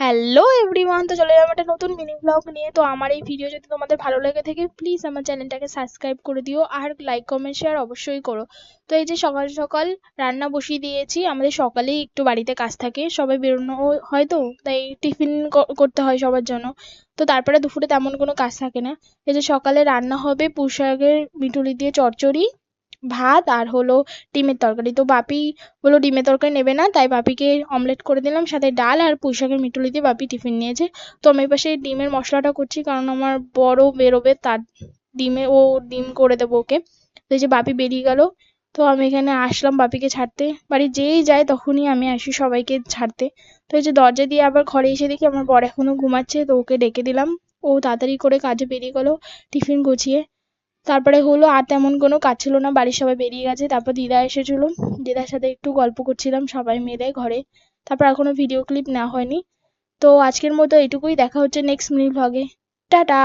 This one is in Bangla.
হ্যালো এভরিওয়ান, তো চলে এলাম একটা নতুন মিনি ব্লগ নিয়ে। তো আমার এই ভিডিও যদি তোমাদের ভালো লেগে থাকে প্লিজ আমার চ্যানেলটাকে সাবস্ক্রাইব করে দিও আর লাইক কমেন্ট শেয়ার অবশ্যই করো। তো এই যে সকাল সকাল রান্না বসিয়ে দিয়েছি। আমাদের সকালেই একটু বাড়িতে কাজ থাকে, সবাই বেরোনো হয়, তো তাই টিফিন করতে হয় সবার জন্য। তো তারপরে দুপুরে তেমন কোনো কাজ থাকে না। এই যে সকালে রান্না হবে পুঁই শাকের মিটুলি দিয়ে চচ্চড়ি, ভাত আর হলো ডিমের তরকারি। তো বাপি বললো ডিমের তরকারি নেবে না, তাই বাপিকে অমলেট করে দিলাম, সাথে ডাল আর পুঁই শাকের মিটুলি দিয়ে বাপি টিফিন নিয়েছে। তো আমি এপাশে ডিমের মশলাটা করছি, কারণ আমার বড় বেরোবে, তার ডিম করে দেবো ওকে। তো এই যে বাপি বেরিয়ে গেল, তো আমি এখানে আসলাম বাপিকে ছাড়তে। বাড়ি যেই যায় তখনই আমি আসি সবাইকে ছাড়তে। তো এই যে দরজা দিয়ে আবার ঘরে এসে দেখি আমার বর এখনো ঘুমাচ্ছে, তো ওকে ডেকে দিলাম। ও তাড়াতাড়ি করে কাজে বেরিয়ে গেল টিফিন গুছিয়ে। তারপরে হলো আর তেমন কোনো কাজ ছিল না, বাড়ির সবাই বেরিয়ে গেছে। তারপর দিদা এসেছিল, দিদার সাথে একটু গল্প করছিলাম সবাই মিলে ঘরে। তারপর এখনো ভিডিও ক্লিপ নেওয়া হয়নি। তো আজকের মতো এটুকুই, দেখা হচ্ছে নেক্সট মিনি ভ্লগে। টাটা।